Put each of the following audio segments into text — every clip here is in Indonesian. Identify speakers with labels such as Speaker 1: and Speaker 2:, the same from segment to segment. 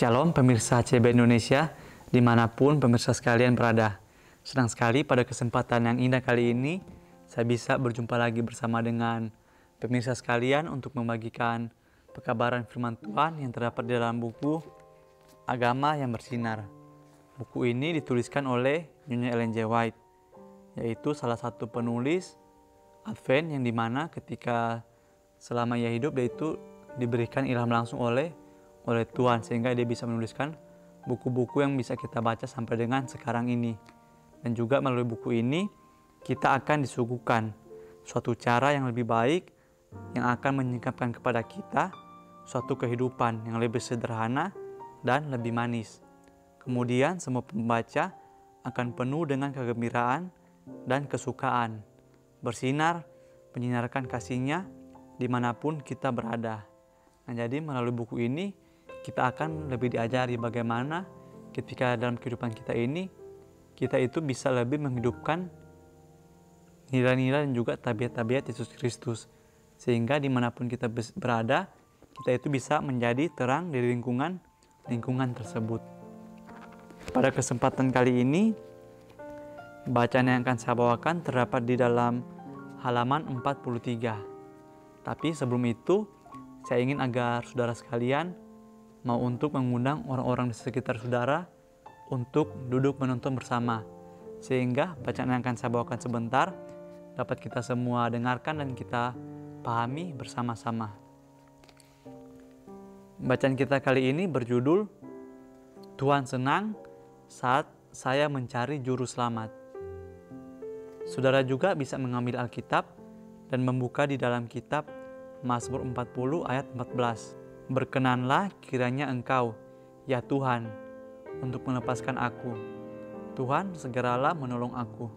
Speaker 1: Shalom pemirsa CB Indonesia, dimanapun pemirsa sekalian berada. Senang sekali pada kesempatan yang indah kali ini, saya bisa berjumpa lagi bersama dengan pemirsa sekalian untuk membagikan pekabaran firman Tuhan yang terdapat di dalam buku Agama yang Bersinar. Buku ini dituliskan oleh Nyonya Ellen G. White, yaitu salah satu penulis Advent yang dimana ketika selama ia hidup dia itu diberikan ilham langsung oleh Tuhan, sehingga dia bisa menuliskan buku-buku yang bisa kita baca sampai dengan sekarang ini. Dan juga melalui buku ini kita akan disuguhkan suatu cara yang lebih baik yang akan menyingkapkan kepada kita suatu kehidupan yang lebih sederhana dan lebih manis. Kemudian semua pembaca akan penuh dengan kegembiraan dan kesukaan, bersinar, menyinarkan kasihnya dimanapun kita berada. Nah, jadi melalui buku ini kita akan lebih diajari bagaimana ketika dalam kehidupan kita ini, kita itu bisa lebih menghidupkan nilai-nilai dan juga tabiat-tabiat Yesus Kristus. Sehingga dimanapun kita berada, kita itu bisa menjadi terang di lingkungan tersebut. Pada kesempatan kali ini, bacaan yang akan saya bawakan terdapat di dalam halaman 43. Tapi sebelum itu, saya ingin agar saudara sekalian mau untuk mengundang orang-orang di sekitar saudara untuk duduk menonton bersama, sehingga bacaan yang akan saya bawakan sebentar dapat kita semua dengarkan dan kita pahami bersama-sama. Bacaan kita kali ini berjudul Tuhan senang saat saya mencari juru selamat. Saudara juga bisa mengambil Alkitab dan membuka di dalam kitab Mazmur 40 ayat 14. Berkenanlah kiranya Engkau, ya Tuhan, untuk melepaskan aku. Tuhan, segeralah menolong aku.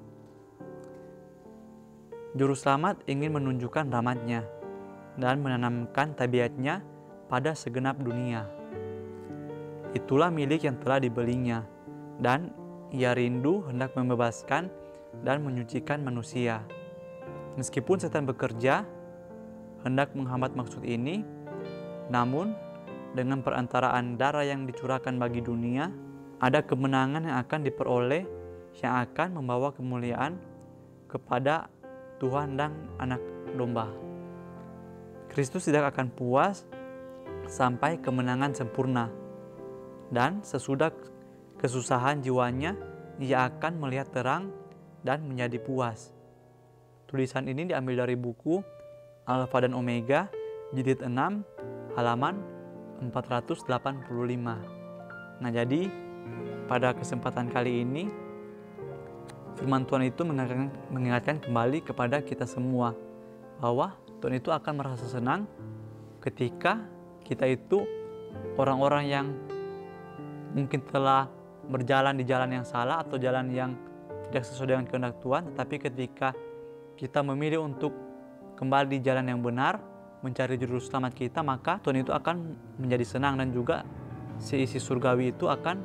Speaker 1: Juru selamat ingin menunjukkan rahmat-Nya dan menanamkan tabiat-Nya pada segenap dunia. Itulah milik yang telah dibelinya, dan Ia rindu hendak membebaskan dan menyucikan manusia. Meskipun setan bekerja hendak menghambat maksud ini, namun dengan perantaraan darah yang dicurahkan bagi dunia, ada kemenangan yang akan diperoleh yang akan membawa kemuliaan kepada Tuhan dan Anak Domba. Kristus tidak akan puas sampai kemenangan sempurna, dan sesudah kesusahan jiwanya, Ia akan melihat terang dan menjadi puas. Tulisan ini diambil dari buku Alfa dan Omega, jilid 6, halaman 485. Nah, jadi pada kesempatan kali ini firman Tuhan itu mengingatkan kembali kepada kita semua bahwa Tuhan itu akan merasa senang ketika kita itu orang-orang yang mungkin telah berjalan di jalan yang salah atau jalan yang tidak sesuai dengan kehendak Tuhan, tetapi ketika kita memilih untuk kembali di jalan yang benar, mencari juru selamat kita, maka Tuhan itu akan menjadi senang, dan juga si isi surgawi itu akan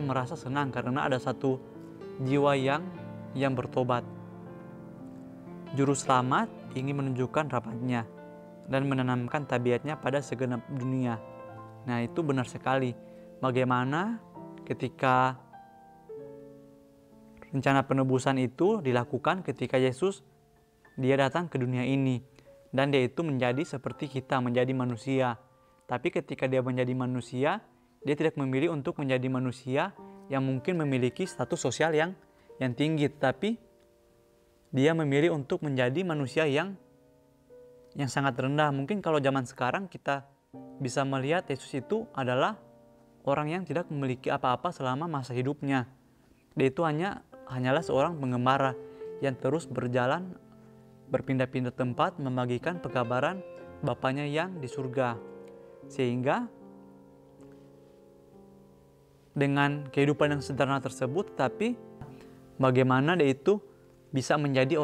Speaker 1: merasa senang karena ada satu jiwa yang bertobat. Juru selamat ingin menunjukkan rahmat-Nya dan menanamkan tabiat-Nya pada segenap dunia. Nah, itu benar sekali. Bagaimana ketika rencana penebusan itu dilakukan ketika Yesus Dia datang ke dunia ini, dan Dia itu menjadi seperti kita, menjadi manusia. Tapi ketika Dia menjadi manusia, Dia tidak memilih untuk menjadi manusia yang mungkin memiliki status sosial yang tinggi, tapi Dia memilih untuk menjadi manusia yang sangat rendah. Mungkin kalau zaman sekarang kita bisa melihat Yesus itu adalah orang yang tidak memiliki apa-apa selama masa hidupnya. Dia itu hanyalah seorang pengembara yang terus berjalan berpindah-pindah tempat membagikan pekabaran Bapaknya yang di surga. Sehingga dengan kehidupan yang sederhana tersebut, tapi bagaimana dia itu bisa menjadi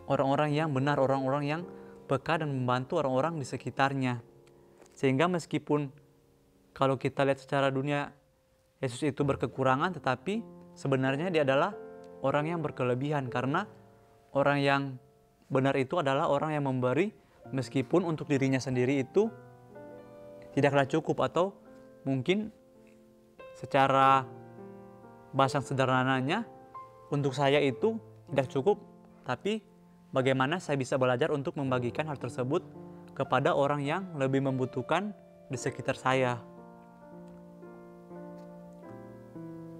Speaker 1: orang-orang yang benar, orang-orang yang peka dan membantu orang-orang di sekitarnya. Sehingga meskipun kalau kita lihat secara dunia Yesus itu berkekurangan, tetapi sebenarnya Dia adalah orang yang berkelebihan, karena orang yang benar itu adalah orang yang memberi meskipun untuk dirinya sendiri itu tidaklah cukup atau Mungkin secara bahasa sederhananya, untuk saya itu tidak cukup, tapi bagaimana saya bisa belajar untuk membagikan hal tersebut kepada orang yang lebih membutuhkan di sekitar saya.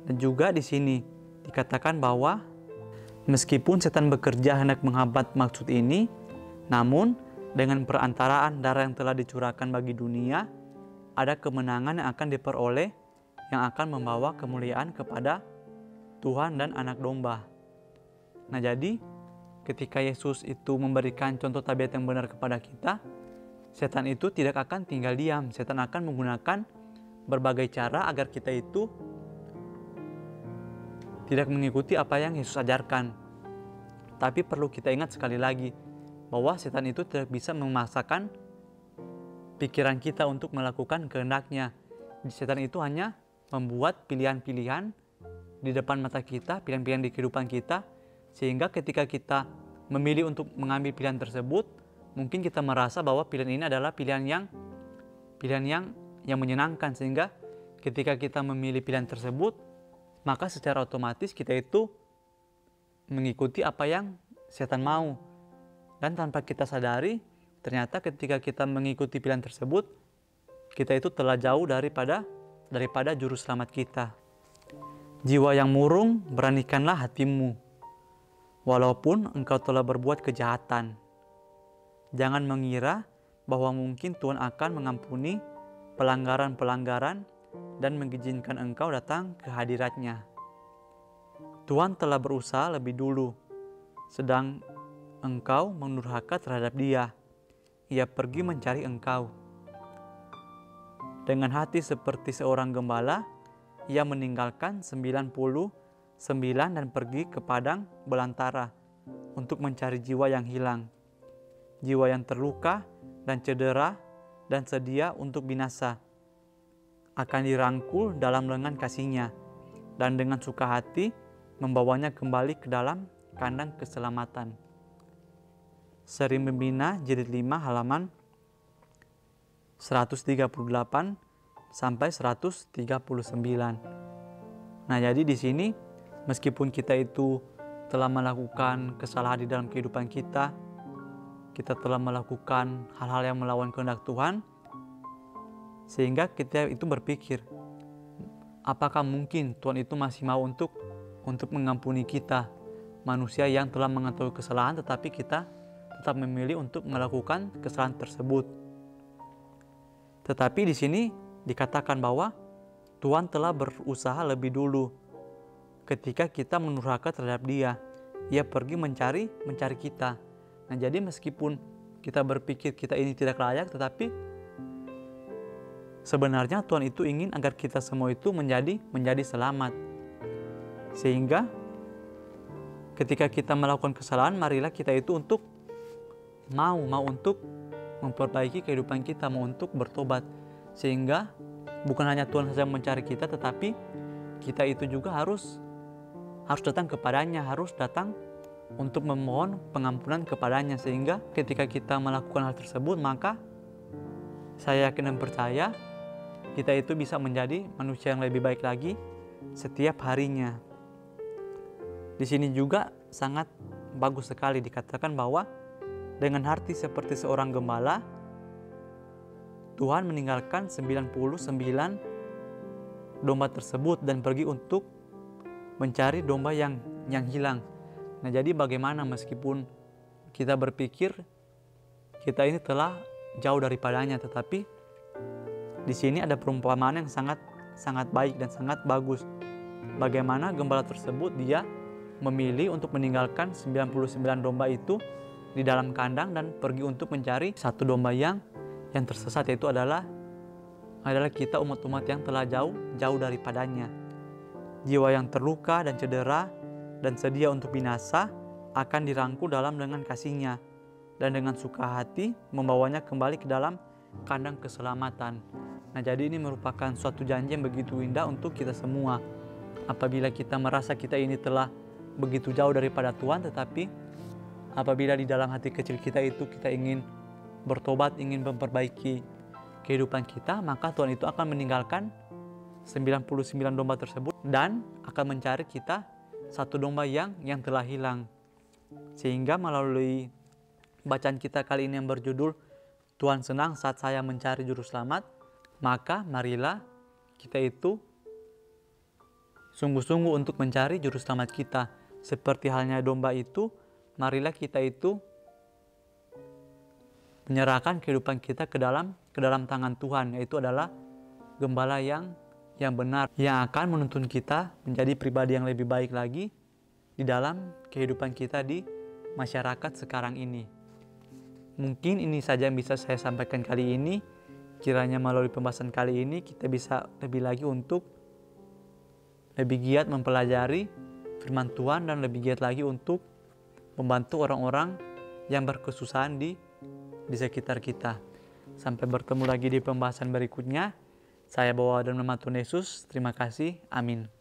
Speaker 1: Dan juga di sini dikatakan bahwa meskipun setan bekerja hendak menghambat maksud ini, namun dengan perantaraan darah yang telah dicurahkan bagi dunia, ada kemenangan yang akan diperoleh yang akan membawa kemuliaan kepada Tuhan dan Anak Domba. Nah, jadi ketika Yesus itu memberikan contoh tabiat yang benar kepada kita, setan itu tidak akan tinggal diam. Setan akan menggunakan berbagai cara agar kita itu tidak mengikuti apa yang Yesus ajarkan. Tapi perlu kita ingat sekali lagi bahwa setan itu tidak bisa memaksakan pikiran kita untuk melakukan kehendaknya. Setan itu hanya membuat pilihan-pilihan di depan mata kita, pilihan-pilihan di kehidupan kita, sehingga ketika kita memilih untuk mengambil pilihan tersebut, mungkin kita merasa bahwa pilihan ini adalah pilihan yang menyenangkan, sehingga ketika kita memilih pilihan tersebut, maka secara otomatis kita itu mengikuti apa yang setan mau. Dan tanpa kita sadari, ternyata ketika kita mengikuti pilihan tersebut, kita itu telah jauh daripada juru selamat kita. Jiwa yang murung, beranikanlah hatimu, walaupun engkau telah berbuat kejahatan. Jangan mengira bahwa mungkin Tuhan akan mengampuni pelanggaran-pelanggaran dan mengizinkan engkau datang ke hadirat-Nya. Tuhan telah berusaha lebih dulu, sedang engkau mendurhaka terhadap Dia. Ia pergi mencari engkau. Dengan hati seperti seorang gembala, ia meninggalkan 99 dan pergi ke padang belantara untuk mencari jiwa yang hilang. Jiwa yang terluka dan cedera dan sedia untuk binasa akan dirangkul dalam lengan kasih-Nya, dan dengan suka hati membawanya kembali ke dalam kandang keselamatan. Seri Membina jilid 5 halaman 138 sampai 139. Nah, jadi di sini meskipun kita itu telah melakukan kesalahan di dalam kehidupan kita telah melakukan hal-hal yang melawan kehendak Tuhan, sehingga kita itu berpikir, apakah mungkin Tuhan itu masih mau untuk mengampuni kita, manusia yang telah mengetahui kesalahan, tetapi kita tetap memilih untuk melakukan kesalahan tersebut. Tetapi di sini dikatakan bahwa Tuhan telah berusaha lebih dulu. Ketika kita menurhaka terhadap Dia, Ia pergi mencari kita. Nah, jadi meskipun kita berpikir kita ini tidak layak, tetapi sebenarnya Tuhan itu ingin agar kita semua itu menjadi selamat. Sehingga ketika kita melakukan kesalahan, marilah kita itu untuk mau untuk memperbaiki kehidupan kita, mau untuk bertobat, sehingga bukan hanya Tuhan saja mencari kita, tetapi kita itu juga harus datang kepadanya, harus datang untuk memohon pengampunan kepadanya, sehingga ketika kita melakukan hal tersebut, maka saya yakin dan percaya kita itu bisa menjadi manusia yang lebih baik lagi setiap harinya. Di sini juga sangat bagus sekali dikatakan bahwa dengan hati seperti seorang gembala, Tuhan meninggalkan 99 domba tersebut dan pergi untuk mencari domba yang hilang. Nah, jadi bagaimana meskipun kita berpikir kita ini telah jauh daripadanya, tetapi di sini ada perumpamaan yang sangat baik dan sangat bagus. Bagaimana gembala tersebut dia memilih untuk meninggalkan 99 domba itu di dalam kandang dan pergi untuk mencari satu domba yang tersesat, yaitu adalah kita umat-umat yang telah jauh daripadanya. Jiwa yang terluka dan cedera dan sedia untuk binasa akan dirangkul dalam lengan kasih-Nya, dan dengan suka hati membawanya kembali ke dalam kandang keselamatan. Nah, jadi ini merupakan suatu janji yang begitu indah untuk kita semua. Apabila kita merasa kita ini telah begitu jauh daripada Tuhan, tetapi apabila di dalam hati kecil kita itu kita ingin bertobat, ingin memperbaiki kehidupan kita, maka Tuhan itu akan meninggalkan 99 domba tersebut dan akan mencari kita satu domba yang telah hilang. Sehingga melalui bacaan kita kali ini yang berjudul Tuhan senang saat saya mencari juru selamat, maka marilah kita itu sungguh-sungguh untuk mencari juru selamat kita. Seperti halnya domba itu, marilah kita itu menyerahkan kehidupan kita ke dalam tangan Tuhan, yaitu adalah gembala yang benar, yang akan menuntun kita menjadi pribadi yang lebih baik lagi di dalam kehidupan kita di masyarakat sekarang ini. Mungkin ini saja yang bisa saya sampaikan kali ini. Kiranya melalui pembahasan kali ini kita bisa lebih lagi untuk lebih giat mempelajari firman Tuhan dan lebih giat lagi untuk membantu orang-orang yang berkesusahan di sekitar kita. Sampai bertemu lagi di pembahasan berikutnya. Saya bawa dalam nama Tuhan Yesus. Terima kasih. Amin.